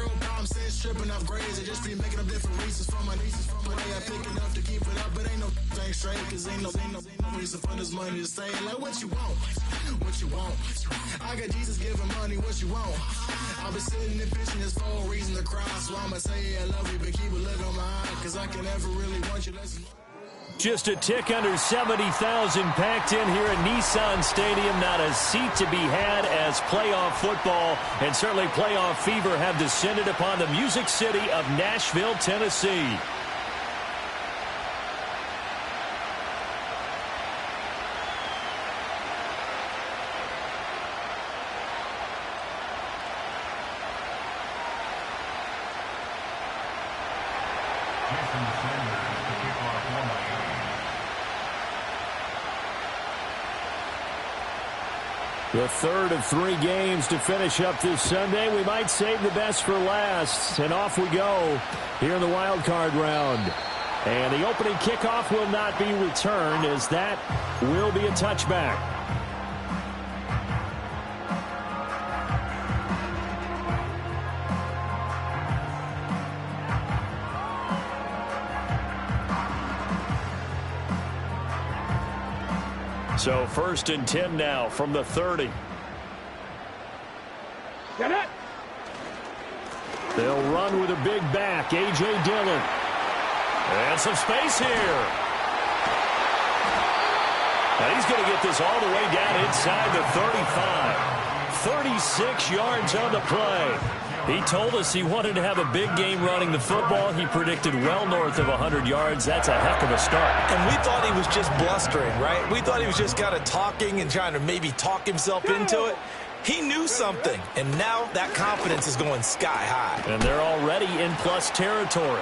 real problem since tripping off grades. I just be making up different reasons for my nieces. From my way I pick it up to keep it up, but ain't no thing straight. Cause ain't no reason for this money to stay. Like what you want, what you want. I got Jesus giving money, what you want. I've been sitting and pitching this for a reason to cry. So I'ma say I love you, but keep a look on my eye. Cause I can never really want you less. Just a tick under 70,000 packed in here at Nissan Stadium. Not a seat to be had as playoff football and certainly playoff fever have descended upon the Music City of Nashville, Tennessee. The third of 3 games to finish up this Sunday. We might save the best for last. And off we go here in the wild card round. And the opening kickoff will not be returned as that will be a touchback. So 1st and 10 now from the 30. Get it. They'll run with a big back, A.J. Dillon. And some space here. Now he's going to get this all the way down inside the 35. 36 yards on the play. He told us he wanted to have a big game running the football. He predicted well north of 100 yards. That's a heck of a start. And we thought he was just blustering, right? We thought he was just kind of talking and trying to maybe talk himself into it. He knew something, and now that confidence is going sky high. And they're already in plus territory.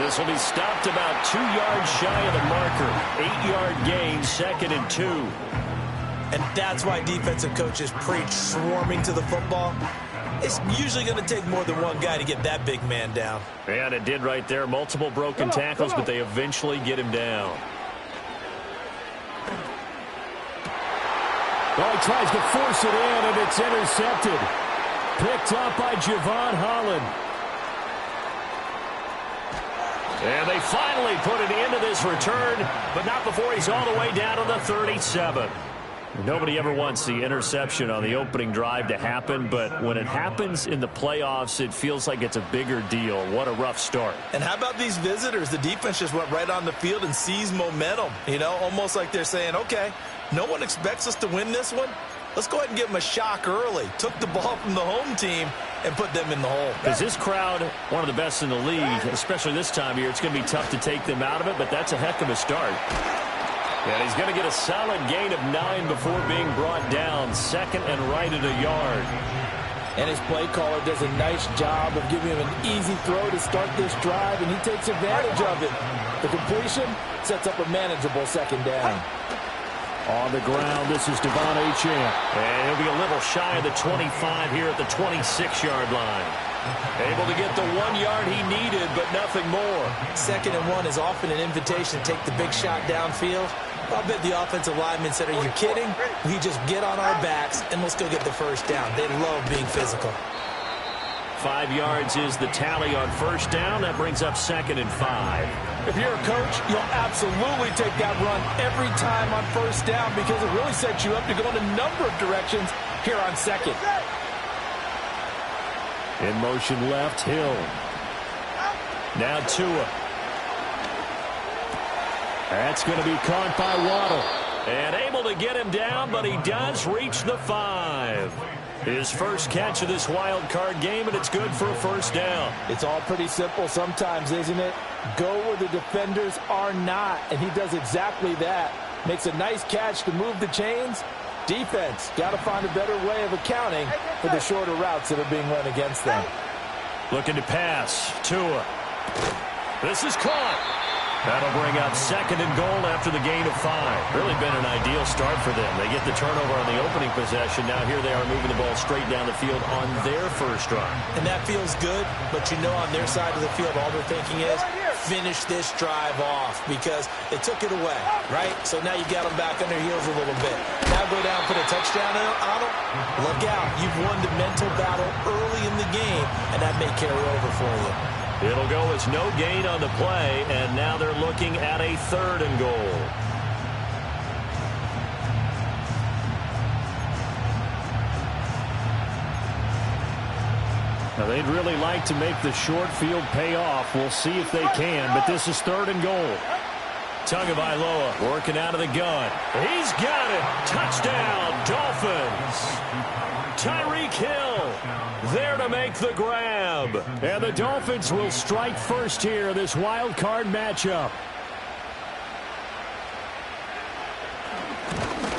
This will be stopped about 2 yards shy of the marker. 8-yard gain, 2nd and 2. And that's why defensive coaches preach swarming to the football. It's usually going to take more than one guy to get that big man down. And it did right there. Multiple broken tackles, but they eventually get him down. Well, he tries to force it in, and it's intercepted. Picked up by Javon Holland. And they finally put an end to this return, but not before he's all the way down to the 37. Nobody ever wants the interception on the opening drive to happen, but when it happens in the playoffs, it feels like it's a bigger deal. What a rough start. And how about these visitors? The defense just went right on the field and seized momentum, you know, almost like they're saying, okay, no one expects us to win this one. Let's go ahead and give them a shock early. Took the ball from the home team and put them in the hole. Because this crowd, one of the best in the league, especially this time of year, it's going to be tough to take them out of it, but that's a heck of a start. And he's going to get a solid gain of 9 before being brought down. 2nd and right at a yard. And his play caller does a nice job of giving him an easy throw to start this drive, and he takes advantage of it. The completion sets up a manageable 2nd down. On the ground, this is Devon Achane. And he'll be a little shy of the 25 here at the 26-yard line. Able to get the 1 yard he needed, but nothing more. 2nd and 1 is often an invitation to take the big shot downfield. I'll bet the offensive lineman said, are you kidding? We just get on our backs and let's go get the 1st down. They love being physical. 5 yards is the tally on 1st down. That brings up 2nd and 5. If you're a coach, you'll absolutely take that run every time on 1st down because it really sets you up to go in a number of directions here on 2nd. In motion left, Hill. Now Tua. That's going to be caught by Waddle. And able to get him down, but he does reach the 5. His first catch of this wild card game, and it's good for a 1st down. It's all pretty simple sometimes, isn't it? Go where the defenders are not, and he does exactly that. Makes a nice catch to move the chains. Defense got to find a better way of accounting for the shorter routes that are being run against them. Looking to pass. Tua. This is caught. That'll bring up 2nd and goal after the gain of 5. Really been an ideal start for them. They get the turnover on the opening possession. Now here they are moving the ball straight down the field on their 1st drive. And that feels good, but you know on their side of the field all they're thinking is finish this drive off because they took it away, right? So now you got them back on their heels a little bit. Now now go down and put a touchdown on them, look out. You've won the mental battle early in the game, and that may carry over for you. It'll go as no gain on the play, and now they're looking at a 3rd and goal. Now, they'd really like to make the short field pay off. We'll see if they can, but this is 3rd and goal. Tagovailoa working out of the gun. He's got it. Touchdown, Dolphins. Tyreek Hill there to make the grab. And the Dolphins will strike first here in this wild card matchup.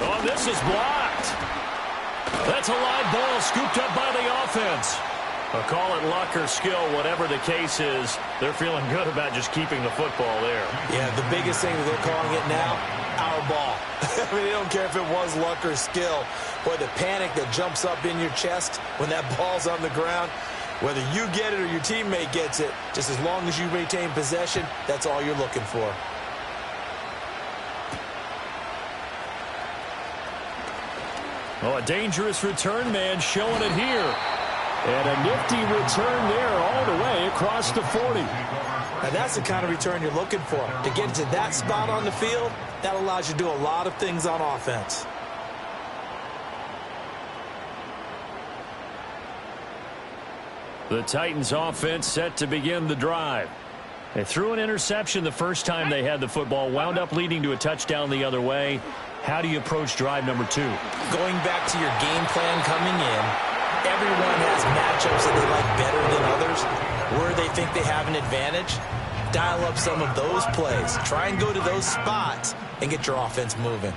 Oh, this is blocked. That's a live ball scooped up by the offense. I'll call it luck or skill, whatever the case is. They're feeling good about just keeping the football there. Yeah, the biggest thing that they're calling it now, our ball. I mean, they don't care if it was luck or skill. Boy, the panic that jumps up in your chest when that ball's on the ground, whether you get it or your teammate gets it, just as long as you maintain possession, that's all you're looking for. Oh, a dangerous return man showing it here. And a nifty return there all the way across the 40. Now that's the kind of return you're looking for. To get to that spot on the field, that allows you to do a lot of things on offense. The Titans offense set to begin the drive. They threw an interception the first time they had the football, wound up leading to a touchdown the other way. How do you approach drive number 2? Going back to your game plan coming in, everyone has matchups that they like better than others, where they think they have an advantage. Dial up some of those plays. Try and go to those spots and get your offense moving.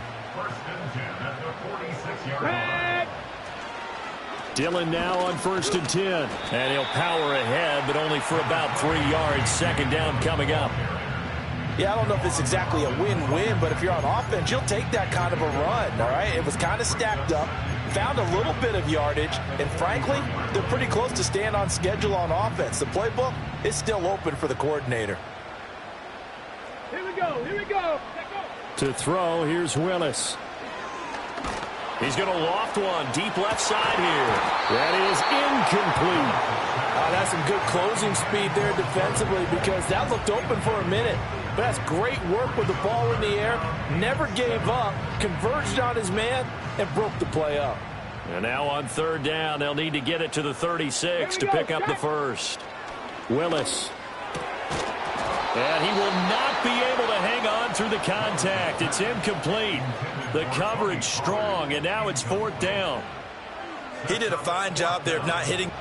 Dillon now on 1st and 10. And he'll power ahead, but only for about 3 yards. 2nd down coming up. Yeah, I don't know if it's exactly a win-win, but if you're on offense, you'll take that kind of a run, all right? It was kind of stacked up, found a little bit of yardage, and frankly, they're pretty close to staying on schedule on offense. The playbook is still open for the coordinator. Here we go. To throw, here's Willis. He's going to loft one deep left side here. That is incomplete. That's some good closing speed there defensively because that looked open for a minute. But that's great work with the ball in the air. Never gave up, converged on his man, and broke the play up. And now on 3rd down, they'll need to get it to the 36 to pick up the first. Willis. And he will not be able to hang on through the contact. It's incomplete. The coverage strong, and now it's 4th down. He did a fine job there of not hitting.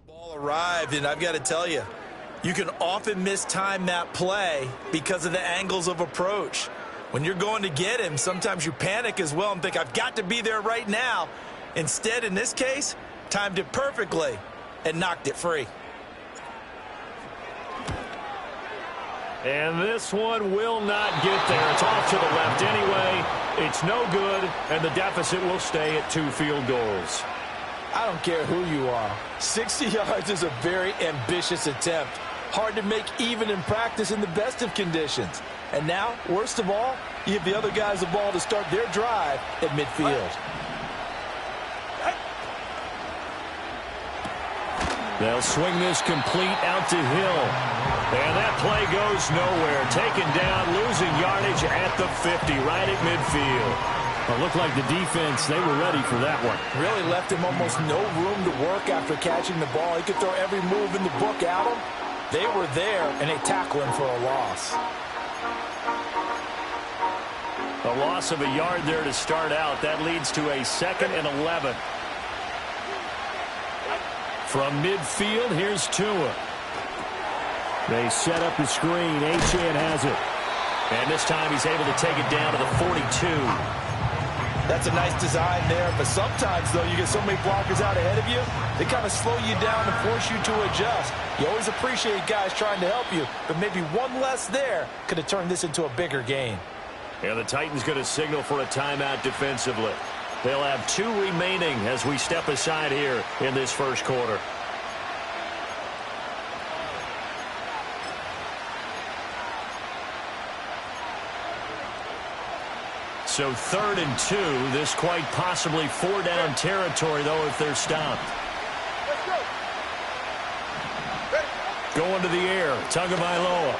Ball arrived, and I've got to tell you, you can often mistime that play because of the angles of approach. When you're going to get him, sometimes you panic as well and think, I've got to be there right now. Instead, in this case, timed it perfectly and knocked it free. And this one will not get there. It's off to the left anyway. It's no good, and the deficit will stay at 2 field goals. I don't care who you are. 60 yards is a very ambitious attempt. Hard to make even in practice in the best of conditions. And now, worst of all, you give the other guys the ball to start their drive at midfield. They'll swing this complete out to Hill. And that play goes nowhere. Taken down, losing yardage at the 50, right at midfield. It looked like the defense, they were ready for that one. Really left him almost no room to work after catching the ball. He could throw every move in the book at him. They were there, and they tackle him for a loss. A loss of a yard there to start out. That leads to a 2nd and 11. From midfield, here's Tua. They set up the screen. Achane has it. And this time he's able to take it down to the 42. That's a nice design there, but sometimes, though, you get so many blockers out ahead of you, they kind of slow you down and force you to adjust. You always appreciate guys trying to help you, but maybe one less there could have turned this into a bigger game. And the Titans going to signal for a timeout defensively. They'll have 2 remaining as we step aside here in this first quarter. So 3rd and 2. This quite possibly 4-down territory, though, if they're stopped. Going to the air. Tagovailoa.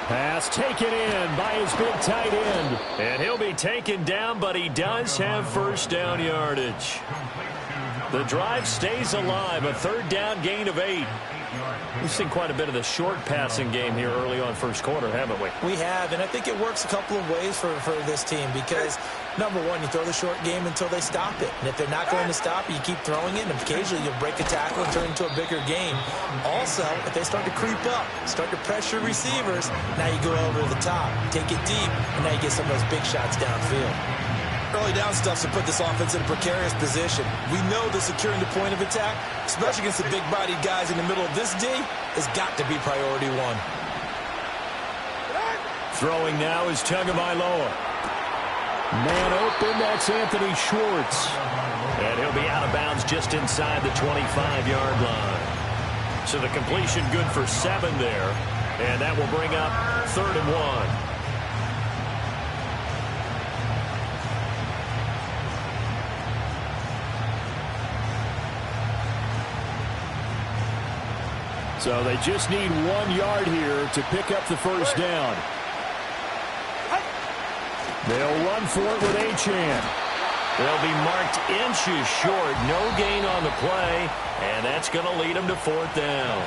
Pass taken in by his big tight end. And he'll be taken down, but he does have 1st down yardage. The drive stays alive. A 3rd down gain of 8. We've seen quite a bit of the short passing game here early on first quarter, haven't we? We have, and I think it works a couple of ways for this team because, number one, you throw the short game until they stop it. And if they're not going to stop it, you keep throwing it, and occasionally you'll break a tackle and turn it into a bigger game. Also, if they start to creep up, start to pressure receivers, now you go over the top, take it deep, and now you get some of those big shots downfield. Early down stuff to put this offense in a precarious position. We know that securing the point of attack, especially against the big-bodied guys in the middle of this D, has got to be priority 1. Throwing now is Tagovailoa. Man open, that's Anthony Schwartz. And he'll be out of bounds just inside the 25-yard line. So the completion good for 7 there. And that will bring up 3rd and 1. So they just need 1 yard here to pick up the 1st down. They'll run for it with Achane. They'll be marked inches short. No gain on the play, and that's going to lead them to 4th down.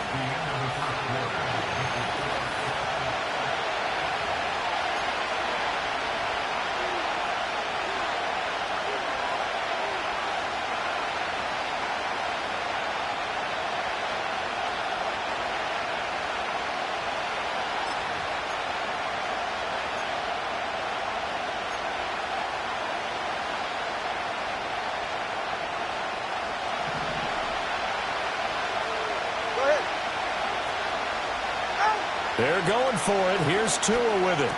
They're going for it. Here's Tua with it.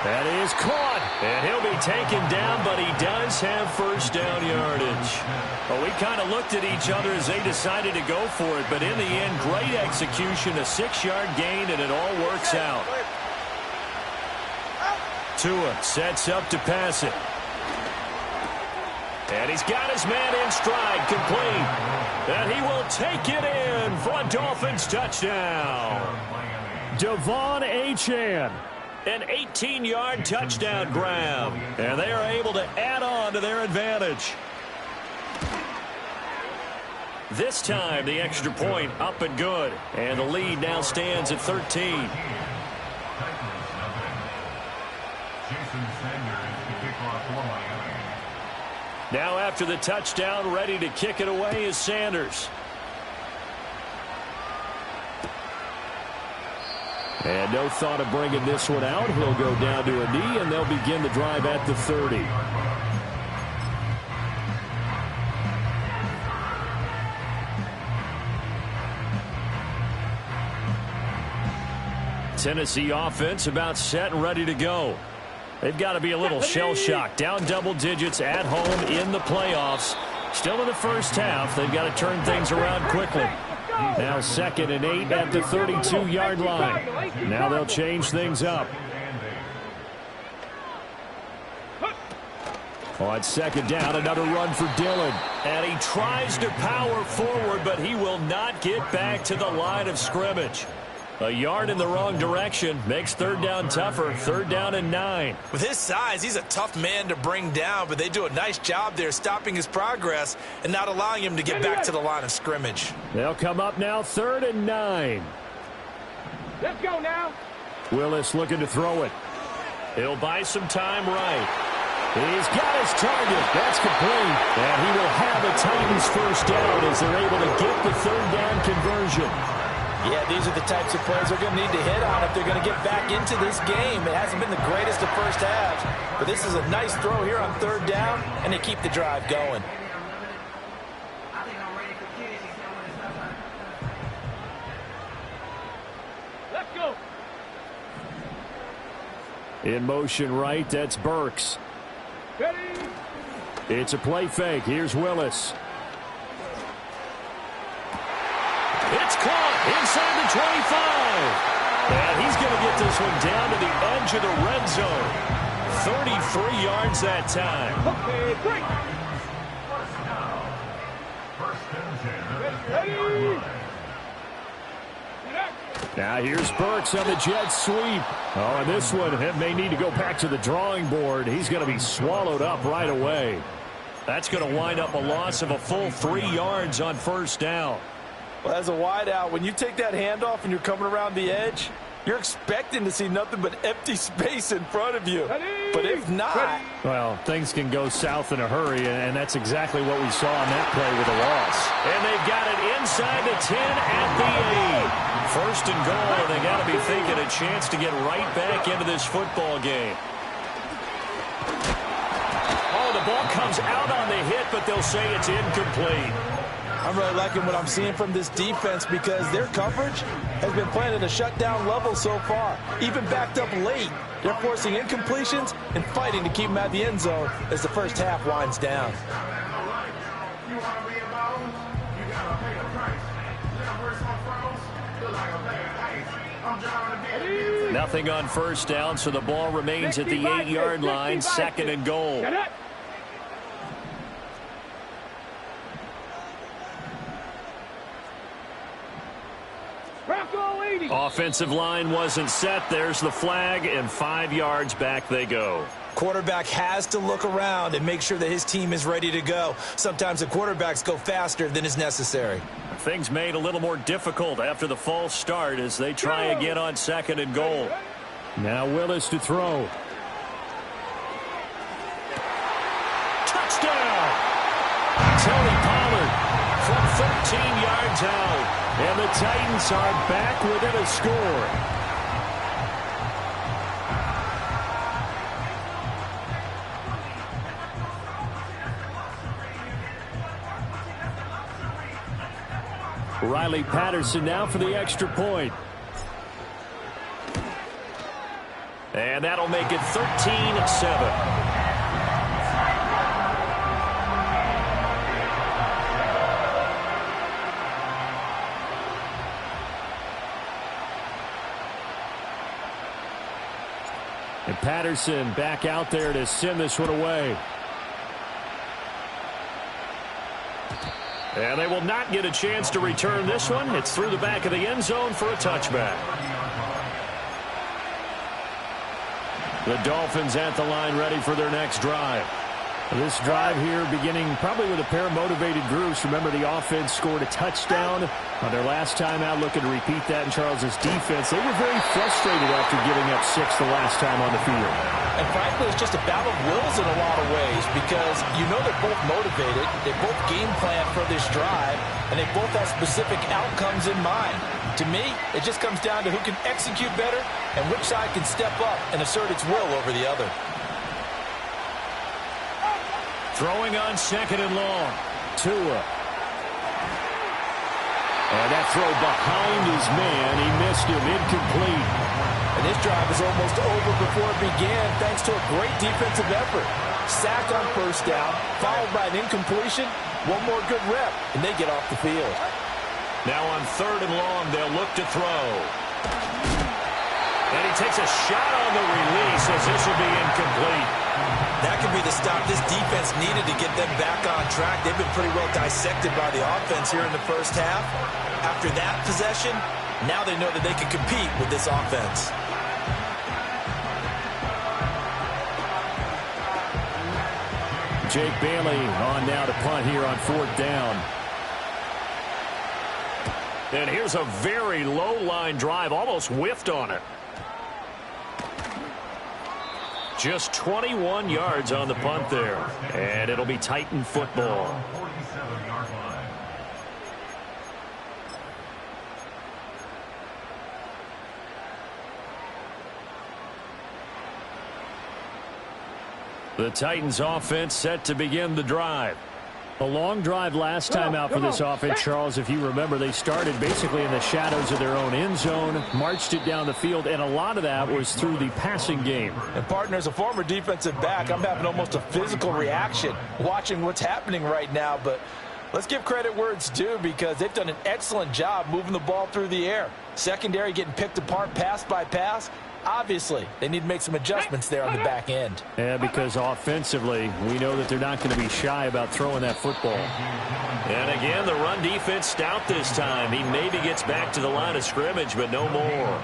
That is caught. And he'll be taken down, but he does have 1st down yardage. Well, we kind of looked at each other as they decided to go for it, but in the end, great execution, a 6-yard gain, and it all works out. Tua sets up to pass it. And he's got his man in stride, complete. And he will take it in for a Dolphins touchdown. Devon Achane. An 18-yard touchdown grab. And they are able to add on to their advantage. This time, the extra point up and good. And the lead now stands at 13. Now after the touchdown, ready to kick it away is Sanders. And no thought of bringing this one out. He'll go down to a knee, and they'll begin the drive at the 30. Tennessee offense about set and ready to go. They've got to be a little shell-shocked. Down double digits at home in the playoffs. Still in the first half. They've got to turn things around quickly. Now 2nd and 8 at the 32-yard line. Now they'll change things up. On 2nd down, another run for Dillon. And he tries to power forward, but he will not get back to the line of scrimmage. A yard in the wrong direction makes 3rd down tougher. 3rd down and 9. With his size, he's a tough man to bring down, but they do a nice job there stopping his progress and not allowing him to get back to the line of scrimmage. They'll come up now 3rd and 9. Let's go now. Willis looking to throw it. He'll buy some time right. He's got his target. That's complete. And he will have a Titans first down as they're able to get the 3rd down conversion. Yeah, these are the types of plays they're going to need to hit on if they're going to get back into this game. It hasn't been the greatest of first halves, but this is a nice throw here on 3rd down, and they keep the drive going. Let's go. In motion right, that's Burks. Ready. It's a play fake. Here's Willis. It's caught inside the 25. And he's going to get this one down to the edge of the red zone. 33 yards that time. Okay, break. Ready. Now here's Burks on the jet sweep. Oh, and this one may need to go back to the drawing board. He's going to be swallowed up right away. That's going to wind up a loss of a full 3 yards on 1st down. Well, as a wideout, when you take that handoff and you're coming around the edge, you're expecting to see nothing but empty space in front of you. But if not... Well, things can go south in a hurry, and that's exactly what we saw on that play with a loss. And they've got it inside the 10 at the 8. 1st and goal, and they got to be thinking a chance to get right back into this football game. Oh, the ball comes out on the hit, but they'll say it's incomplete. I'm really liking what I'm seeing from this defense because their coverage has been playing at a shutdown level so far. Even backed up late, they're forcing incompletions and fighting to keep them at the end zone as the first half winds down. Nothing on 1st down, so the ball remains at the 8-yard line, 2nd and goal. Offensive line wasn't set. There's the flag, and 5 yards back they go. Quarterback has to look around and make sure that his team is ready to go. Sometimes the quarterbacks go faster than is necessary. Things made a little more difficult after the false start as they try again on 2nd and goal. Now Willis to throw. Touchdown! Tony Pollard from 13 yards out. And the Titans are back within a score. Riley Patterson now for the extra point. And that'll make it 13-7. And Patterson back out there to send this one away. And they will not get a chance to return this one. It's through the back of the end zone for a touchback. The Dolphins at the line ready for their next drive. This drive here beginning probably with a pair of motivated groups. Remember, the offense scored a touchdown on their last time out, looking to repeat that in Charles's defense. They were very frustrated after giving up 6 the last time on the field. And frankly, it's just a battle of wills in a lot of ways because you know they're both motivated, they both game plan for this drive, and they both have specific outcomes in mind. To me, it just comes down to who can execute better and which side can step up and assert its will over the other. Throwing on 2nd and long. Tua. And that throw behind his man. He missed him. Incomplete. And this drive is almost over before it began thanks to a great defensive effort. Sack on 1st down, followed by an incompletion. One more good rep, and they get off the field. Now on 3rd and long, they'll look to throw. And he takes a shot on the release as this will be incomplete. That could be the stop this defense needed to get them back on track. They've been pretty well dissected by the offense here in the first half. After that possession, now they know that they can compete with this offense. Jake Bailey on now to punt here on 4th down. And here's a very low-line drive, almost whiffed on it. Just 21 yards on the punt there. And it'll be Titan football. The Titans offense set to begin the drive. A long drive last time out for this offense, Charles. If you remember, they started basically in the shadows of their own end zone, marched it down the field, and a lot of that was through the passing game. And, partner, as a former defensive back, I'm having almost a physical reaction watching what's happening right now. But let's give credit where it's due because they've done an excellent job moving the ball through the air. Secondary getting picked apart pass by pass. Obviously, they need to make some adjustments there on the back end. Yeah, because offensively, we know that they're not going to be shy about throwing that football. And again, the run defense stout this time. He maybe gets back to the line of scrimmage, but no more.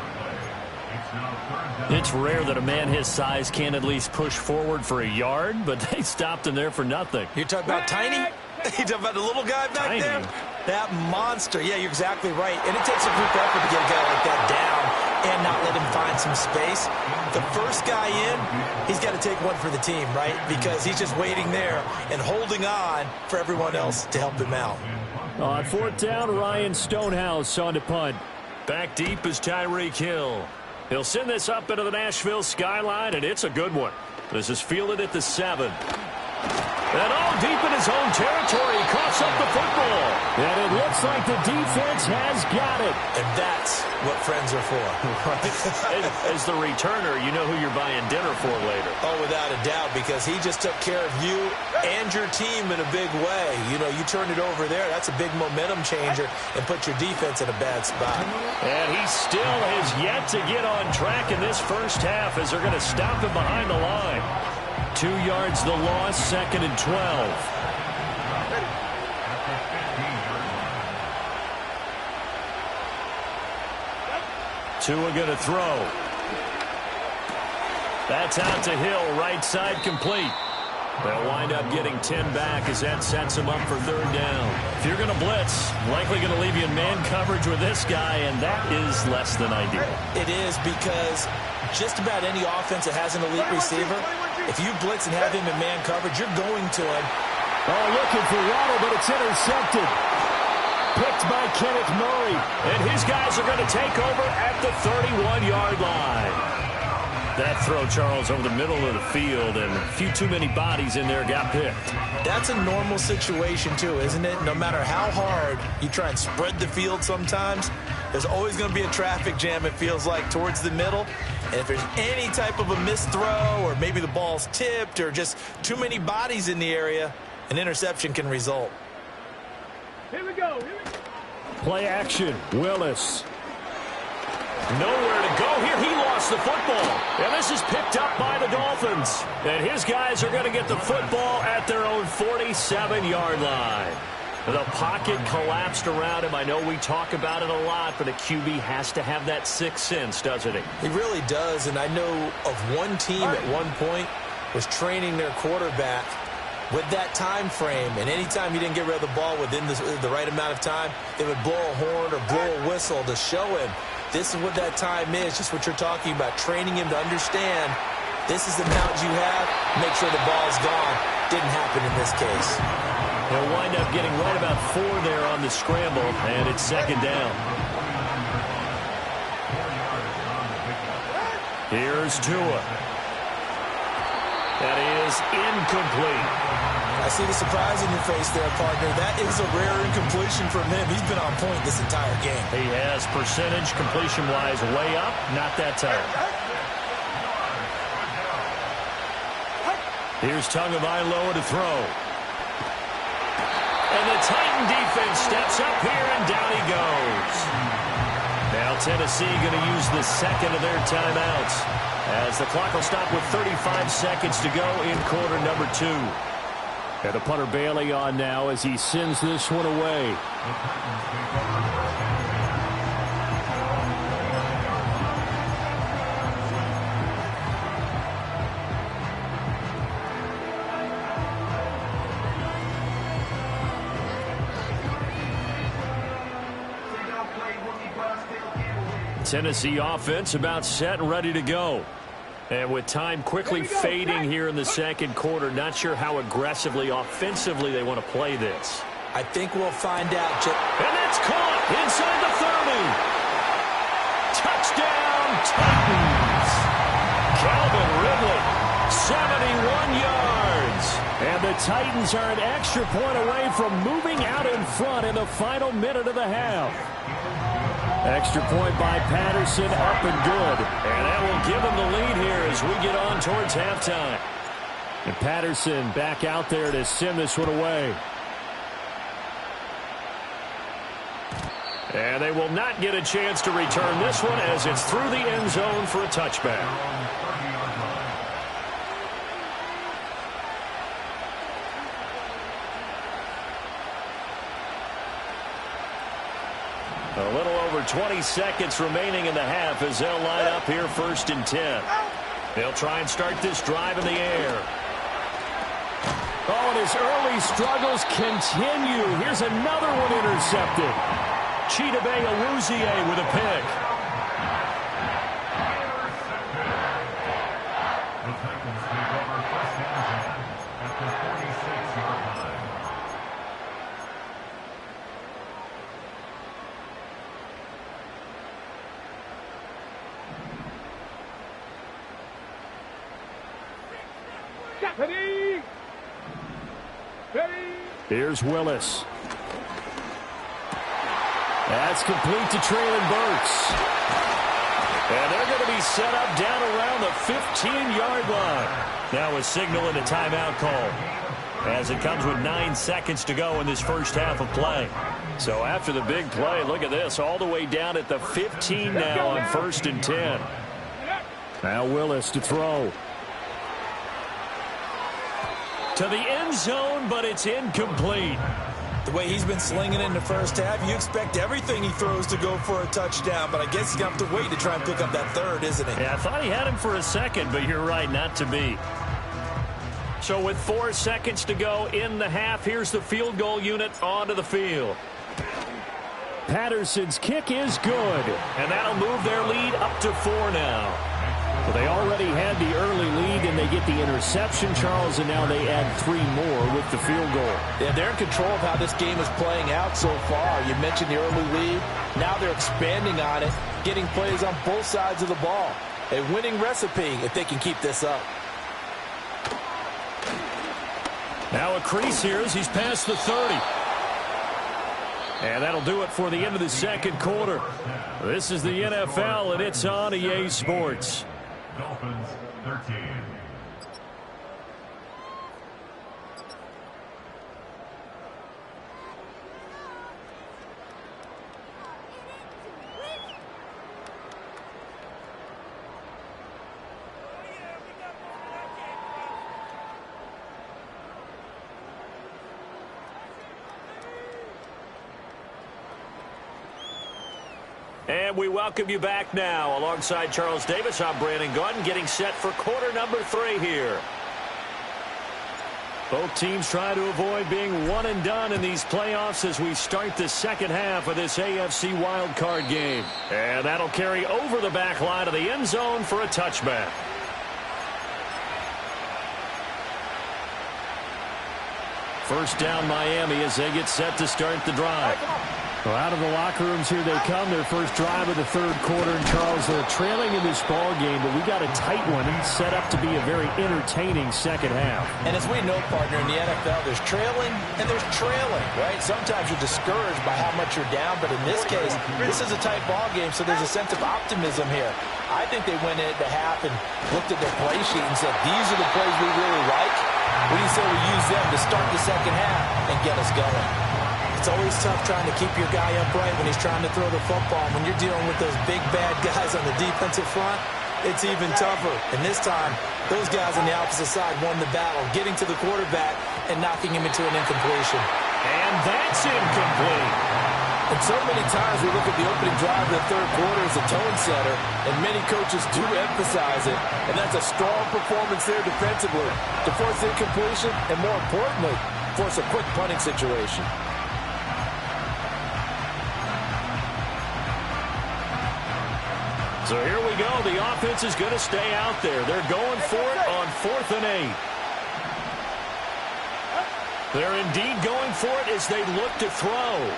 It's rare that a man his size can't at least push forward for a yard, but they stopped him there for nothing. You're talking about Tiny? You're talking about the little guy back there? That monster. Yeah, you're exactly right. And it takes a group effort to get a guy like that down and not let him find some space. The first guy in, he's got to take one for the team, right? Because he's just waiting there and holding on for everyone else to help him out. On 4th down, Ryan Stonehouse on to punt. Back deep is Tyreek Hill. He'll send this up into the Nashville skyline, and it's a good one. This is fielded at the 7. And all deep in his own territory, he coughs up the football. And it looks like the defense has got it. And that's what friends are for. As the returner, you know who you're buying dinner for later. Oh, without a doubt, because he just took care of you and your team in a big way. You know, you turn it over there, that's a big momentum changer and put your defense in a bad spot. And he still has yet to get on track in this first half as they're going to stop him behind the line. 2 yards the loss, 2nd and 12. Tua going to throw. That's out to Hill, right side complete. They'll wind up getting 10 back as that sets him up for 3rd down. If you're going to blitz, likely going to leave you in man coverage with this guy, and that is less than ideal. It is because just about any offense that has an elite receiver, if you blitz and have him in man coverage, you're going to him. Oh, looking for Waddle, but it's intercepted. Picked by Kenneth Murray. And his guys are going to take over at the 31-yard line. That throw, Charles, over the middle of the field, and a few too many bodies in there got picked. That's a normal situation, too, isn't it? No matter how hard you try and spread the field sometimes, there's always going to be a traffic jam, it feels like, towards the middle. And if there's any type of a missed throw or maybe the ball's tipped or just too many bodies in the area, an interception can result. Here we go. Play action, Willis. Nowhere to go here. He lost the football. And this is picked up by the Dolphins. And his guys are going to get the football at their own 47-yard line. The pocket collapsed around him. I know we talk about it a lot, but a QB has to have that sixth sense, doesn't he? He really does, and I know of one team at one point was training their quarterback with that time frame, and anytime he didn't get rid of the ball within the right amount of time, they would blow a horn or blow a whistle to show him this is what that time is, just what you're talking about, training him to understand this is the amount you have, make sure the ball's gone. Didn't happen in this case. He'll wind up getting right about 4 there on the scramble, and it's 2nd down. Here's Tua. That is incomplete. I see the surprise in your face there, partner. That is a rare incompletion from him. He's been on point this entire game. He has percentage completion-wise way up, not that time. Here's Tagovailoa to throw. And the Titan defense steps up here, and down he goes. Now Tennessee going to use the second of their timeouts, as the clock will stop with 35 seconds to go in quarter number 2. And the punter Bailey on now as he sends this one away. Tennessee offense about set and ready to go. And with time quickly fading here in the second quarter, not sure how aggressively, offensively they want to play this. I think we'll find out. And that's caught inside the 30. Touchdown, Titans. Calvin Ridley, 71 yards. And the Titans are an extra point away from moving out in front in the final minute of the half. Extra point by Patterson, up and good. And that will give them the lead here as we get on towards halftime. And Patterson back out there to send this one away. And they will not get a chance to return this one as it's through the end zone for a touchback. A little over 20 seconds remaining in the half as they'll line up here 1st and 10. They'll try and start this drive in the air. Oh, and his early struggles continue. Here's another one intercepted. Chidobe Awuzie with a pick. Here's Willis. That's complete to Traylon Burks. And they're going to be set up down around the 15-yard line. Now a signal and a timeout call, as it comes with 9 seconds to go in this first half of play. So after the big play, look at this, all the way down at the 15 now on 1st and 10. Now Willis to throw. To the end zone, but it's incomplete. The way he's been slinging in the first half, you expect everything he throws to go for a touchdown, but I guess he's going to have to wait to try and pick up that third, isn't he? Yeah, I thought he had him for a second, but you're right, not to be. So with 4 seconds to go in the half, here's the field goal unit onto the field. Patterson's kick is good, and that'll move their lead up to 4 now. Well, they already had the early lead, and they get the interception, Charles, and now they add 3 more with the field goal. Yeah, they're in control of how this game is playing out so far. You mentioned the early lead. Now they're expanding on it, getting plays on both sides of the ball. A winning recipe if they can keep this up. Now a crease here as he's past the 30. And that'll do it for the end of the second quarter. This is the NFL, and it's on EA Sports. Dolphins 13. And we welcome you back now. Alongside Charles Davis, I'm Brandon Gordon, getting set for quarter number 3 here. Both teams try to avoid being one and done in these playoffs as we start the second half of this AFC wildcard game. And that'll carry over the back line of the end zone for a touchback. First down Miami as they get set to start the drive. Well, out of the locker rooms here they come, their first drive of the third quarter. And Charles, they're trailing in this ball game, but we got a tight one and set up to be a very entertaining second half. And as we know, partner, in the NFL, there's trailing and there's trailing, right? Sometimes you're discouraged by how much you're down, but in this case, this is a tight ball game, so there's a sense of optimism here. I think they went into half and looked at their play sheet and said, these are the plays we really like. What do you say we use them to start the second half and get us going? It's always tough trying to keep your guy upright when he's trying to throw the football. When you're dealing with those big, bad guys on the defensive front, it's even tougher. And this time, those guys on the opposite side won the battle, getting to the quarterback and knocking him into an incompletion. And that's incomplete. And so many times we look at the opening drive of the third quarter as a tone setter, and many coaches do emphasize it. And that's a strong performance there defensively to force incompletion and, more importantly, force a quick punting situation. So here we go. The offense is going to stay out there. They're going for it on 4th and 8. They're indeed going for it as they look to throw.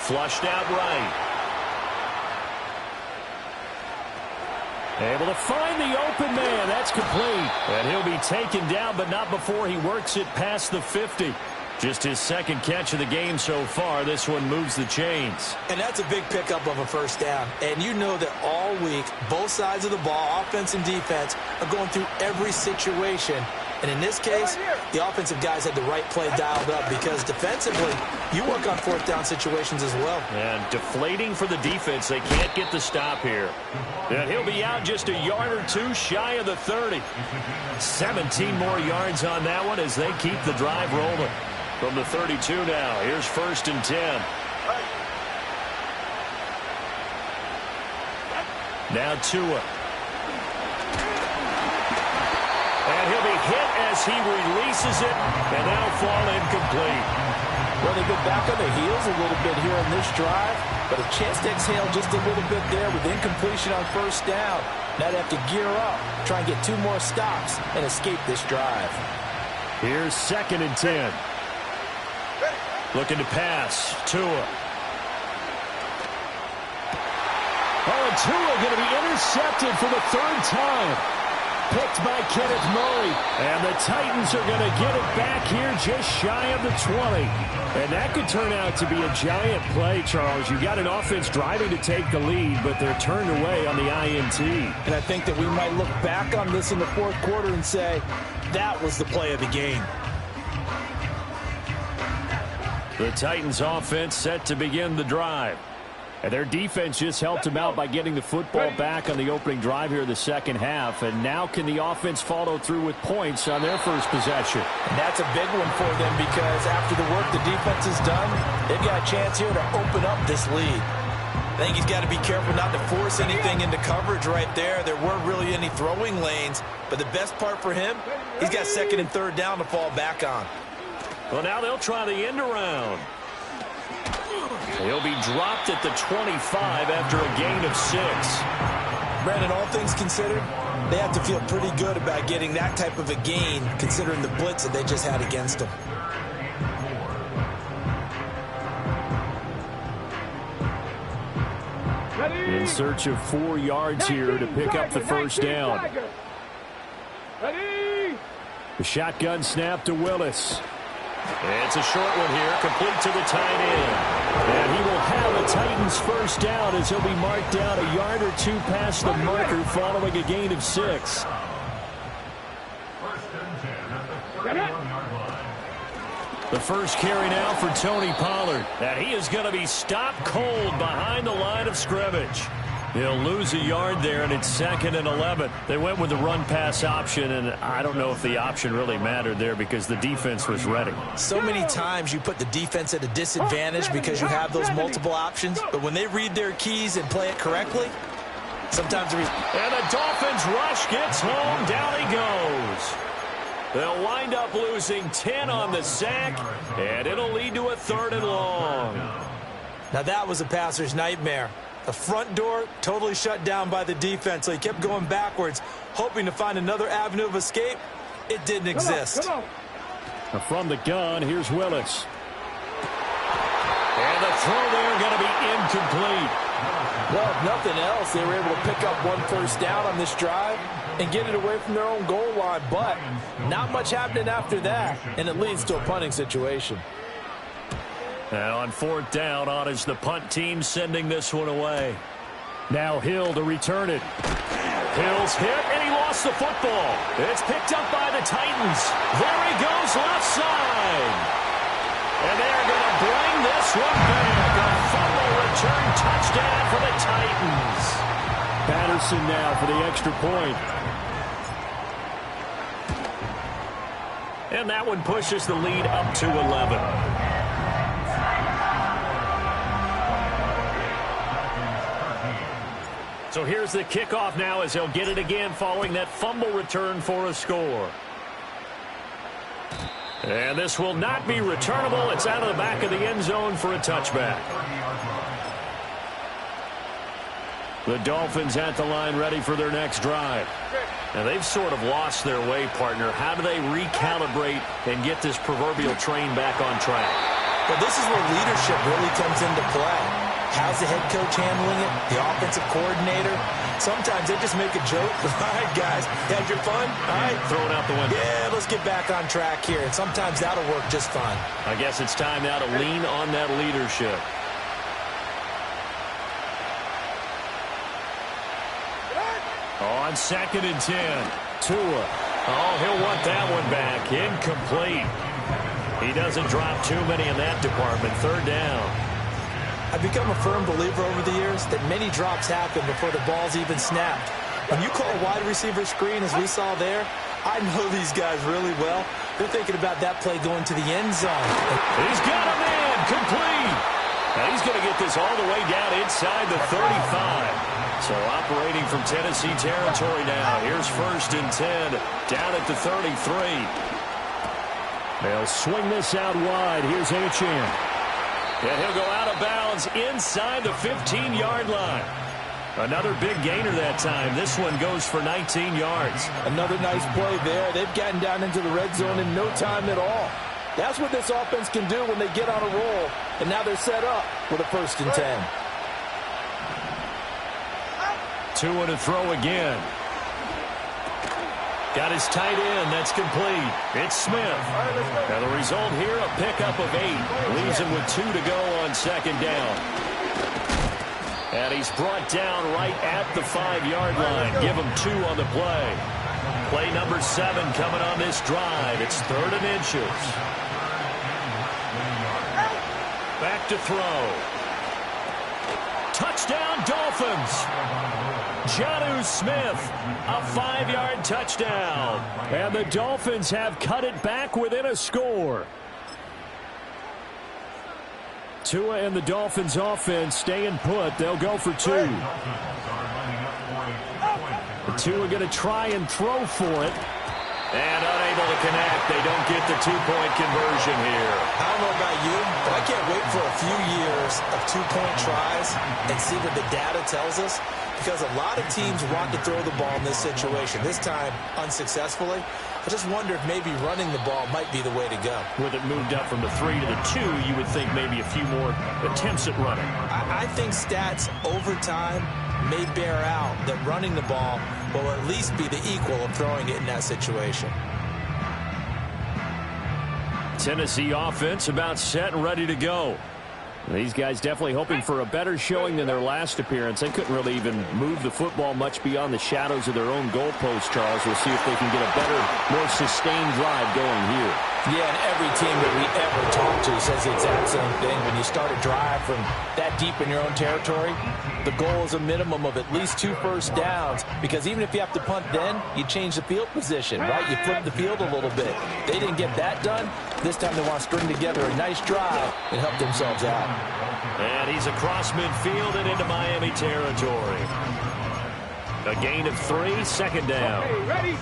Flushed out right. Able to find the open man. That's complete. And he'll be taken down, but not before he works it past the 50. Just his second catch of the game so far. This one moves the chains. And that's a big pickup of a first down. And you know that all week, both sides of the ball, offense and defense, are going through every situation. And in this case, the offensive guys had the right play dialed up because defensively, you work on 4th down situations as well. And deflating for the defense. They can't get the stop here. And he'll be out just a yard or two shy of the 30. 17 more yards on that one as they keep the drive rolling. From the 32 now, here's 1st and 10. Now Tua. And he'll be hit as he releases it, and that'll fall incomplete. Well, they've been back on their heels a little bit here in this drive, but a chance to exhale just a little bit there with incompletion on 1st down. Now they have to gear up, try and get 2 more stops, and escape this drive. Here's 2nd and 10. Looking to pass. Tua. Oh, and Tua going to be intercepted for the 3rd time. Picked by Kenneth Murray. And the Titans are going to get it back here just shy of the 20. And that could turn out to be a giant play, Charles. You got an offense driving to take the lead, but they're turned away on the INT. And I think that we might look back on this in the 4th quarter and say, that was the play of the game. The Titans offense set to begin the drive. And their defense just helped them out by getting the football back on the opening drive here in the second half. And now can the offense follow through with points on their first possession? And that's a big one for them because after the work the defense has done, they've got a chance here to open up this lead. I think he's got to be careful not to force anything into coverage right there. There weren't really any throwing lanes. But the best part for him, he's got 2nd and 3rd down to fall back on. Well, now they'll try the end around. He'll be dropped at the 25 after a gain of 6. Brandon, all things considered, they have to feel pretty good about getting that type of a gain considering the blitz that they just had against them. In search of 4 yards here to pick up the first down. The shotgun snap to Willis. It's a short one here, complete to the tight end. And he will have a Titans first down as he'll be marked down a yard or 2 past the marker following a gain of 6. The first carry now for Tony Pollard. And he is going to be stopped cold behind the line of scrimmage. He'll lose a yard there, and it's 2nd and 11. They went with the run-pass option, and I don't know if the option really mattered there because the defense was ready. So many times you put the defense at a disadvantage because you have those multiple options, but when they read their keys and play it correctly, sometimes... And the Dolphins rush gets home. Down he goes. They'll wind up losing 10 on the sack, and it'll lead to a 3rd and long. Now that was a passer's nightmare. The front door totally shut down by the defense, so he kept going backwards, hoping to find another avenue of escape. It didn't exist. From the gun, here's Willis. And the throw there going to be incomplete. Well, if nothing else, they were able to pick up 1 first down on this drive and get it away from their own goal line, but not much happening after that, and it leads to a punting situation. And on 4th down, on is the punt team sending this one away. Now Hill to return it. Hill's hit, and he lost the football. It's picked up by the Titans. There he goes, left side. And they're going to bring this one back. A fumble return touchdown for the Titans. Patterson now for the extra point. And that one pushes the lead up to 11. So here's the kickoff now as he'll get it again following that fumble return for a score. And this will not be returnable. It's out of the back of the end zone for a touchback. The Dolphins at the line ready for their next drive. Now they've sort of lost their way, partner. How do they recalibrate and get this proverbial train back on track? Well, this is where leadership really comes into play. How's the head coach handling it? The offensive coordinator? Sometimes they just make a joke. All right, guys, had your fun? All right. Throw it out the window. Yeah, let's get back on track here. And sometimes that'll work just fine. I guess it's time now to lean on that leadership. On 2nd and 10. Tua. Oh, he'll want that one back. Incomplete. He doesn't drop too many in that department. 3rd down. I've become a firm believer over the years that many drops happen before the ball's even snapped. When you call a wide receiver screen, as we saw there, I know these guys really well. They're thinking about that play going to the end zone. He's got a man complete. Now he's going to get this all the way down inside the 35. So operating from Tennessee territory now. Here's 1st and 10 down at the 33. They'll swing this out wide. Here's Achane. And he'll go out of bounds inside the 15-yard line. Another big gainer that time. This one goes for 19 yards. Another nice play there. They've gotten down into the red zone in no time at all. That's what this offense can do when they get on a roll. And now they're set up with a 1st and 10. Tua to throw again. Got his tight end. That's complete. It's Smith. Now the result here, a pickup of 8. Leaves him with 2 to go on 2nd down. And he's brought down right at the 5-yard line. Give him 2 on the play. Play number 7 coming on this drive. It's 3rd and inches. Back to throw. Touchdown, Dolphins. Jonnu Smith, a 5-yard touchdown. And the Dolphins have cut it back within a score. Tua and the Dolphins offense staying put. They'll go for 2. The Tua going to try and throw for it. And unable to connect. They don't get the 2-point conversion here. I don't know about you, but I can't wait for a few years of 2-point tries and see what the data tells us. Because a lot of teams want to throw the ball in this situation. This time, unsuccessfully. I just wonder if maybe running the ball might be the way to go. With it moved up from the 3 to the 2, you would think maybe a few more attempts at running. I think stats over time may bear out that running the ball will at least be the equal of throwing it in that situation. Tennessee offense about set and ready to go. These guys definitely hoping for a better showing than their last appearance. They couldn't really even move the football much beyond the shadows of their own goalpost, Charles. We'll see if they can get a better, more sustained drive going here. Yeah, and every team that we ever talk to says the exact same thing. When you start a drive from that deep in your own territory, the goal is a minimum of at least 2 first downs, because even if you have to punt then, you change the field position, right? You flip the field a little bit. They didn't get that done. This time they want to string together a nice drive and help themselves out. And he's across midfield and into Miami territory. A gain of 3, 2nd down. Okay, ready?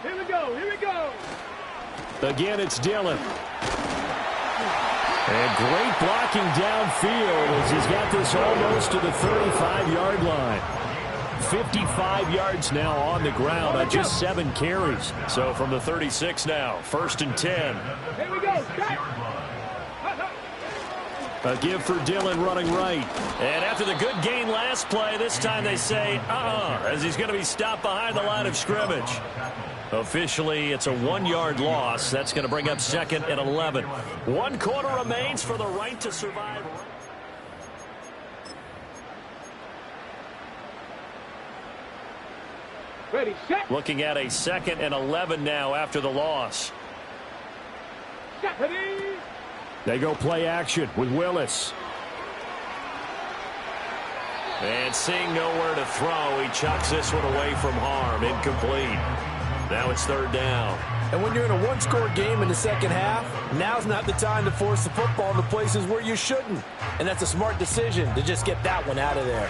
Here we go, here we go. Again, it's Dillon. And great blocking downfield as he's got this almost to the 35-yard line. 55 yards now on the ground on just 7 carries. So from the 36 now, 1st and 10. Here we go. A give for Dillon running right. And after the good gain last play, this time they say, as he's going to be stopped behind the line of scrimmage. Officially, it's a 1-yard loss. That's going to bring up 2nd and 11. 1 quarter remains for the right to survive. Ready, set. Looking at a 2nd and 11 now after the loss. Set. Ready. They go play action with Willis. And seeing nowhere to throw, he chucks this one away from harm. Incomplete. Now it's 3rd down. And when you're in a one-score game in the second half, now's not the time to force the football in the places where you shouldn't. And that's a smart decision to just get that one out of there.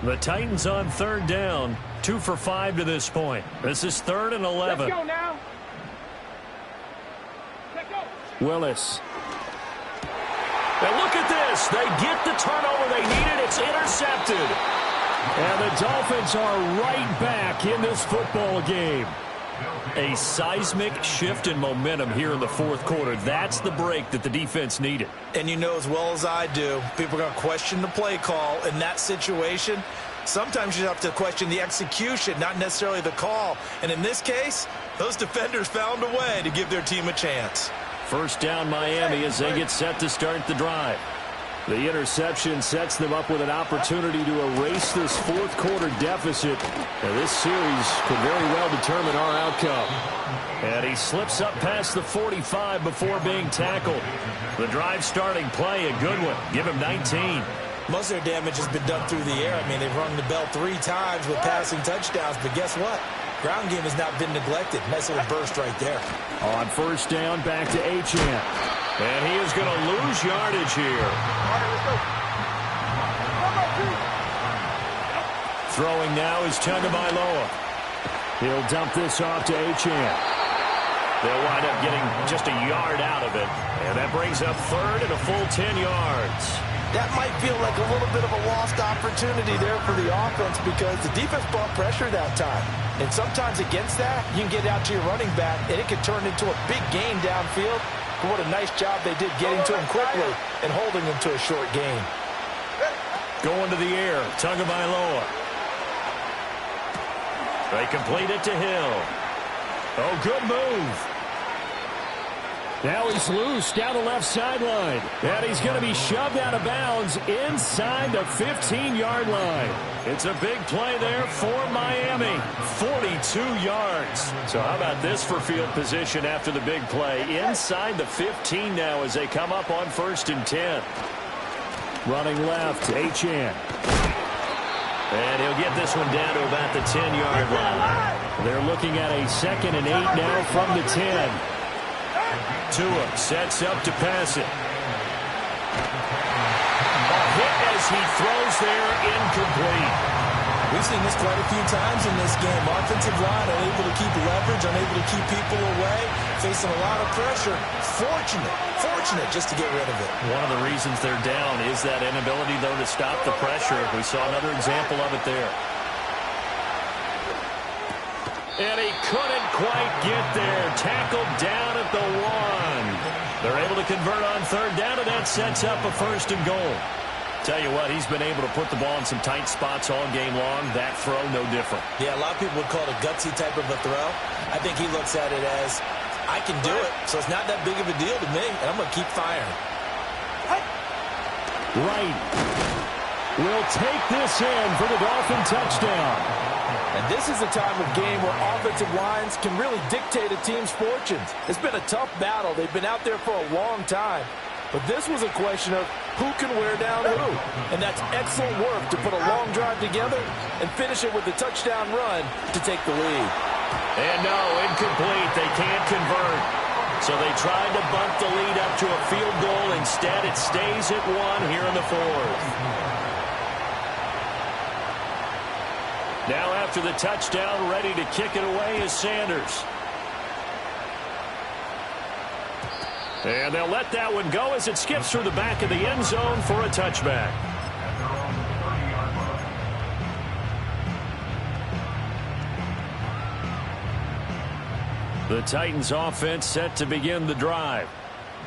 The Titans on 3rd down. 2 for 5 to this point. This is 3rd and 11. Let's go now. Let's go. Willis. And look at this. They get the turnover they needed. It's intercepted. And the Dolphins are right back in this football game. A seismic shift in momentum here in the 4th quarter. That's the break that the defense needed. And you know as well as I do, people are going to question the play call in that situation. Sometimes you have to question the execution, not necessarily the call. And in this case, those defenders found a way to give their team a chance. 1st down Miami as they get set to start the drive. The interception sets them up with an opportunity to erase this 4th quarter deficit. And this series could very well determine our outcome. And he slips up past the 45 before being tackled. The drive starting play, a good one. Give him 19. Most of their damage has been done through the air. I mean, they've rung the bell 3 times with passing touchdowns. But guess what? Ground game has not been neglected. Nice little burst right there. On 1st down, back to Achane. And he is going to lose yardage here. Throwing now is Tagovailoa. He'll dump this off to Achane. They'll wind up getting just a yard out of it. And that brings up 3rd and a full 10 yards. That might feel like a little bit of a lost opportunity there for the offense because the defense brought pressure that time. And sometimes against that, you can get out to your running back, and it can turn into a big gain downfield. But what a nice job they did getting to him quickly and holding him to a short gain. Going to the air, Tagovailoa. They complete it to Hill. Oh, good move. Now he's loose down the left sideline. And he's going to be shoved out of bounds inside the 15-yard line. It's a big play there for Miami. 42 yards. So how about this for field position after the big play? Inside the 15 now as they come up on 1st and 10. Running left, Achane. And he'll get this one down to about the 10-yard line. They're looking at a 2nd and 8 now from the 10. Tua sets up to pass it. A hit as he throws there, incomplete. We've seen this quite a few times in this game. Offensive line unable to keep leverage, unable to keep people away, facing a lot of pressure. Fortunate just to get rid of it. One of the reasons they're down is that inability, though, to stop the pressure. We saw another example of it there. And he couldn't quite get there. Tackled down at the 1. They're able to convert on 3rd down, and that sets up a 1st and goal. Tell you what, he's been able to put the ball in some tight spots all game long. That throw, no different. Yeah, a lot of people would call it a gutsy type of a throw. I think he looks at it as, I can do it, so it's not that big of a deal to me, and I'm going to keep firing. Right. Will take this in for the Dolphin touchdown. And this is a time of game where offensive lines can really dictate a team's fortunes. It's been a tough battle. They've been out there for a long time. But this was a question of who can wear down who. And that's excellent work to put a long drive together and finish it with a touchdown run to take the lead. And no, incomplete. They can't convert. So they tried to bump the lead up to a field goal. Instead, it stays at 1 here in the 4th. Now after the touchdown, ready to kick it away is Sanders. And they'll let that one go as it skips through the back of the end zone for a touchback. The Titans offense set to begin the drive.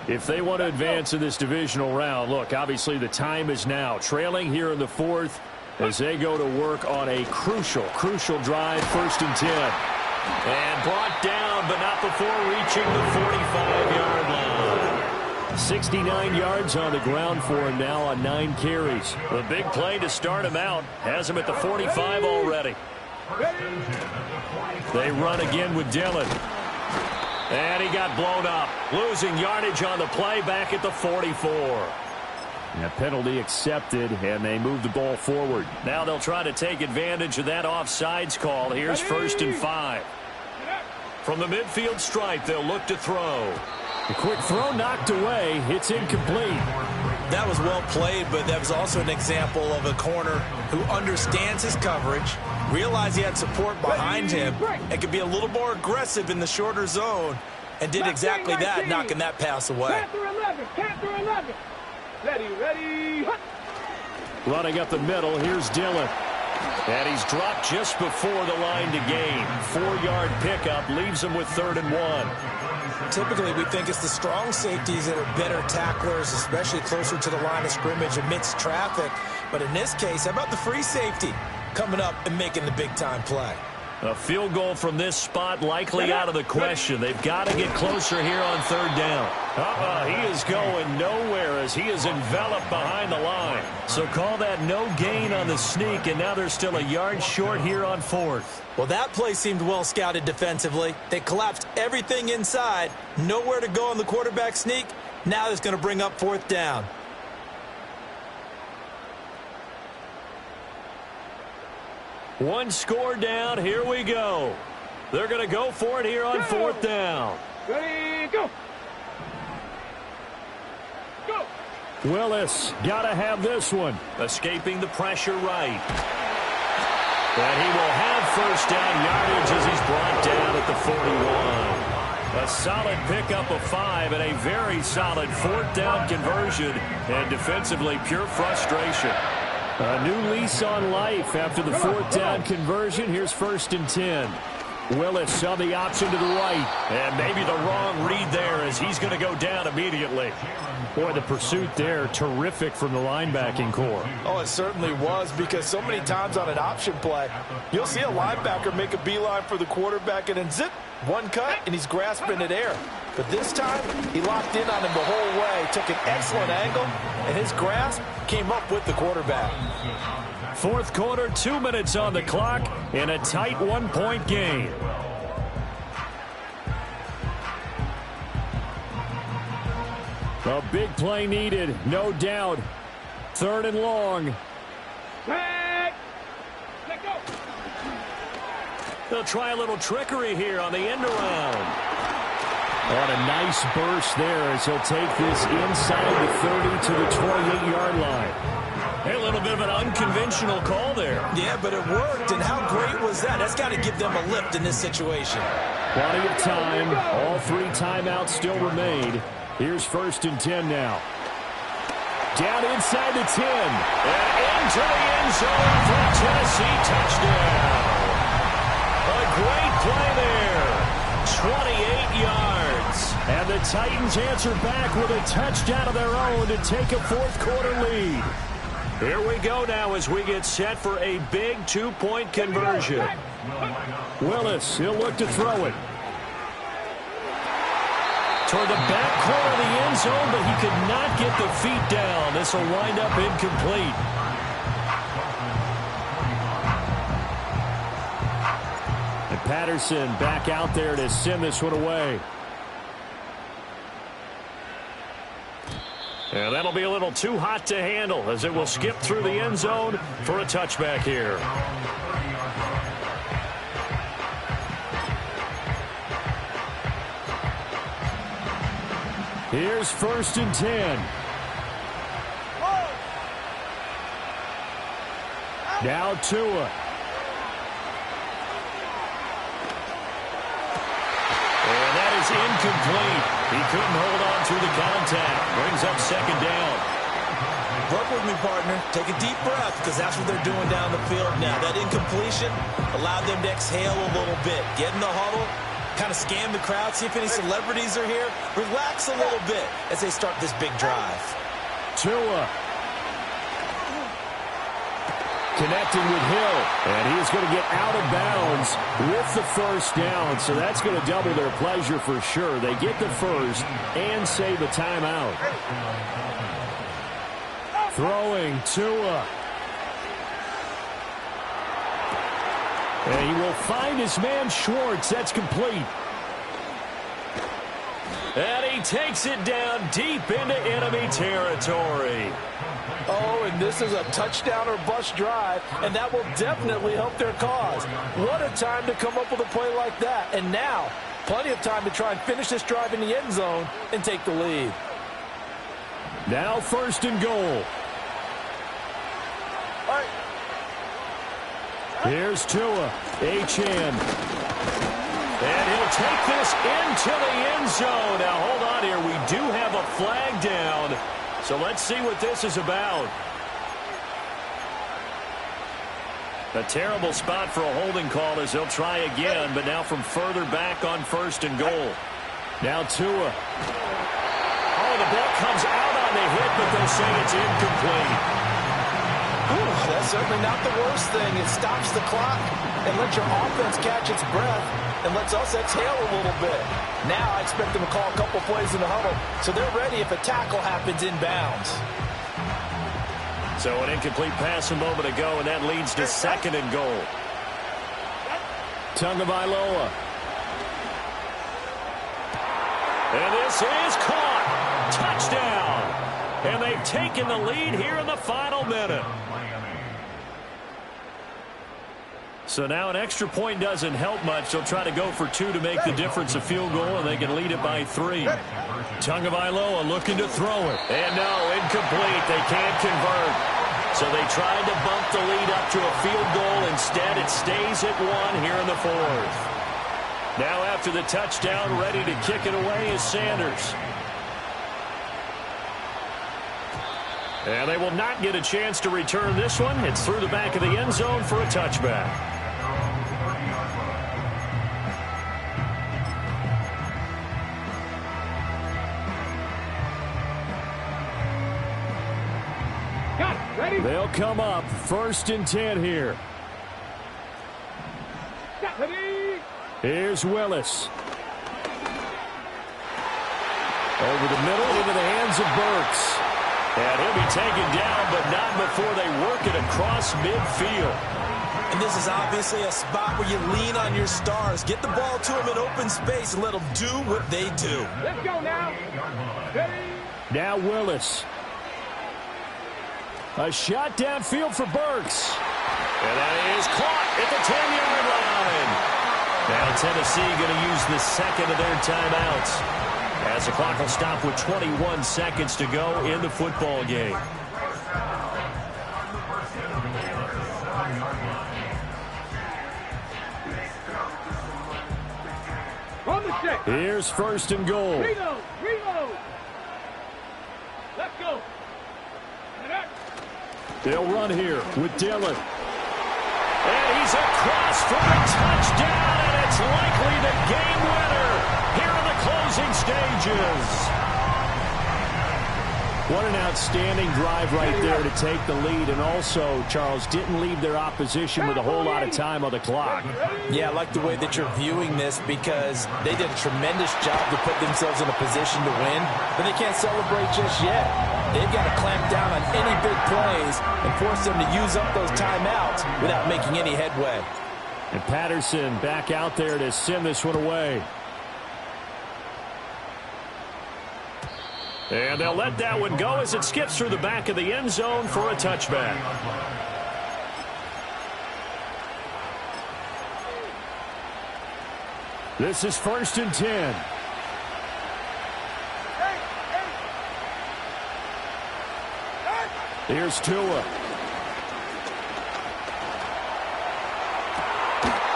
If they want to advance in this divisional round, look, obviously the time is now. Trailing here in the 4th as they go to work on a crucial drive, 1st and 10. And brought down, but not before reaching the 45-yard line. 69 yards on the ground for him now on 9 carries. The big play to start him out has him at the 45 already. They run again with Dillon. And he got blown up. Losing yardage on the play back at the 44. A penalty accepted, and they move the ball forward. Now they'll try to take advantage of that offsides call. Here's 1st and 5. From the midfield stripe, they'll look to throw. A quick throw knocked away. It's incomplete. That was well played, but that was also an example of a corner who understands his coverage, realized he had support behind him, and could be a little more aggressive in the shorter zone, and did exactly that, knocking that pass away. Count through 11. Ready. Running up the middle, here's Dillon. And he's dropped just before the line to gain. 4-yard pickup leaves him with 3rd and 1. Typically, we think it's the strong safeties that are better tacklers, especially closer to the line of scrimmage amidst traffic. But in this case, how about the free safety coming up and making the big-time play? A field goal from this spot likely out of the question. They've got to get closer here on 3rd down. He is going nowhere as he is enveloped behind the line. So call that no gain on the sneak, and now they're still a yard short here on 4th. Well, that play seemed well scouted defensively. They collapsed everything inside. Nowhere to go on the quarterback sneak. Now it's going to bring up 4th down. One score down. Here we go. They're going to go for it here on 4th down. Ready, go. Willis got to have this one. Escaping the pressure right. And he will have 1st down yardage as he's brought down at the 41. A solid pickup of 5 and a very solid 4th down conversion. And defensively, pure frustration. A new lease on life after the 4th down conversion. Here's 1st and 10. Willis saw the option to the right. And maybe the wrong read there as he's going to go down immediately. Boy, the pursuit there, terrific from the linebacking core. Oh, it certainly was, because so many times on an option play, you'll see a linebacker make a beeline for the quarterback and then zip, one cut, and he's grasping at air. But this time, he locked in on him the whole way, took an excellent angle, and his grasp came up with the quarterback. 4th quarter, 2 minutes on the clock, in a tight 1-point game. A big play needed, no doubt. 3rd and long. Let go. They'll try a little trickery here on the end around. On a nice burst there as he'll take this inside the 30 to the 28-yard line. Hey, a little bit of an unconventional call there. Yeah, but it worked, and how great was that? That's got to give them a lift in this situation. Plenty of time. All 3 timeouts still remain. Here's 1st and 10 now. Down inside the 10. And into the end zone for a Tennessee touchdown. A great play there. 28 yards. And the Titans answer back with a touchdown of their own to take a 4th quarter lead. Here we go now as we get set for a big 2-point conversion. Willis, he'll look to throw it. Toward the back corner of the end zone, but he could not get the feet down. This will wind up incomplete. And Patterson back out there to send this one away. And that'll be a little too hot to handle as it will skip through the end zone for a touchback here. Here's 1st and 10. Now Tua. And that is incomplete. He couldn't hold on through the contact. Brings up 2nd down. Work with me, partner. Take a deep breath, because that's what they're doing down the field now. That incompletion allowed them to exhale a little bit. Get in the huddle, kind of scan the crowd, see if any celebrities are here. Relax a little bit as they start this big drive. Tua. connecting with Hill. And he is going to get out of bounds with the first down. So that's going to double their pleasure for sure. They get the first and save a timeout. Throwing Tua. And he will find his man Schwartz. That's complete. And he takes it down deep into enemy territory. Oh, and this is a touchdown or bust drive, and that will definitely help their cause. What a time to come up with a play like that. And now, plenty of time to try and finish this drive in the end zone and take the lead. Now first and goal. Here's Tua. H-hand. And he'll take this into the end zone. Now, hold on here. We do have a flag down. So let's see what this is about. A terrible spot for a holding call as they'll try again, but now from further back on first and goal. Now Tua. Oh, the ball comes out on the hit, but they'll say it's incomplete. Ooh, that's certainly not the worst thing. It stops the clock and lets your offense catch its breath and lets us exhale a little bit. Now I expect them to call a couple plays in the huddle, so they're ready if a tackle happens inbounds. So an incomplete pass a moment ago, and that leads to second and goal. Tagovailoa. And this is caught. Touchdown. And they've taken the lead here in the final minute. So now an extra point doesn't help much. They'll try to go for two to make the difference a field goal, and they can lead it by 3. Tagovailoa looking to throw it. And no, incomplete. They can't convert. So they tried to bump the lead up to a field goal. Instead, it stays at 1 here in the fourth. Now after the touchdown, ready to kick it away is Sanders. And they will not get a chance to return this one. It's through the back of the end zone for a touchback. They'll come up first and 10 here. Here's Willis. Over the middle into the hands of Burks. And he'll be taken down, but not before they work it across midfield. And this is obviously a spot where you lean on your stars. Get the ball to them in open space and let them do what they do. Let's go now. Ready? Now Willis. A shot downfield for Burks. And that is caught at the 10-yard line. Now Tennessee going to use the second of their timeouts, as the clock will stop with 21 seconds to go in the football game. Here's first and goal. Reload. Let's go. They'll run here with Dillon. And he's across for a touchdown, and it's likely the game winner here in the closing stages. What an outstanding drive right there to take the lead, and also, Charles, didn't leave their opposition with a whole lot of time on the clock. Yeah, I like the way that you're viewing this, because they did a tremendous job to put themselves in a position to win, but they can't celebrate just yet. They've got to clamp down on any big plays and force them to use up those timeouts without making any headway. And Patterson back out there to send this one away. And they'll let that one go as it skips through the back of the end zone for a touchback. This is first and 10. Here's Tua.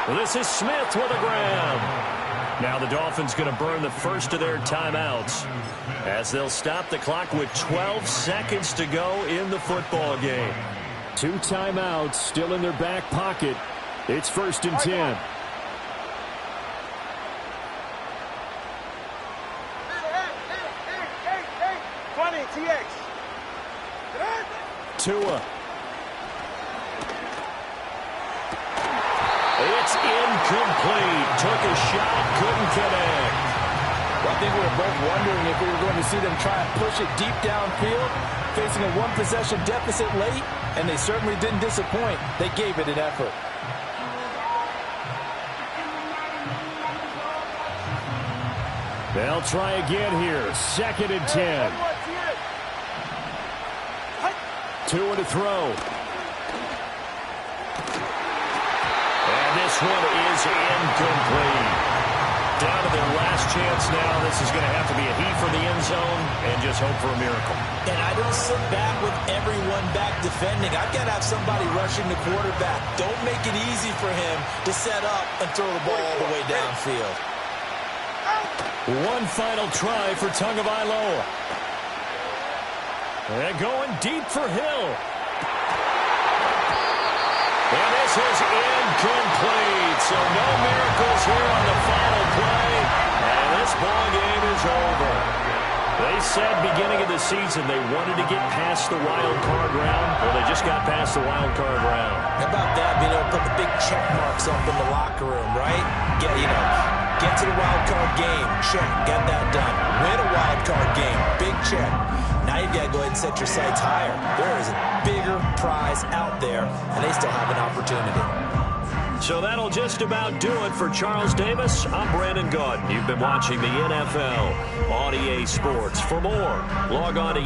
This is Smith with a grab. Now the Dolphins going to burn the first of their timeouts, as they'll stop the clock with 12 seconds to go in the football game. 2 timeouts still in their back pocket. It's first and 10. Tua. It's incomplete. Took a shot, couldn't connect. Well, I think we were both wondering if we were going to see them try and push it deep downfield, facing a one-possession deficit late, and they certainly didn't disappoint. They gave it an effort. They'll try again here. 2nd and 10. 2 to throw. And this one is incomplete. Down to their last chance now. This is going to have to be a heave for the end zone and just hope for a miracle. And I don't sit back with everyone back defending. I've got to have somebody rushing the quarterback. Don't make it easy for him to set up and throw the ball all the way downfield. One final try for Tagovailoa. And going deep for Hill. And this is incomplete. So no miracles here on the final play. And this ball game is over. They said beginning of the season they wanted to get past the wild card round. Well, they just got past the wild card round. How about that? Being able to put the big check marks up in the locker room, right? Get to the wild card game. Check. Got that done. Win a wild card game. Big check. Now you've got to go ahead and set your sights higher. There is a bigger prize out there, and they still have an opportunity. So that'll just about do it for Charles Davis. I'm Brandon Gaudin. You've been watching the NFL on EA Sports. For more, log on to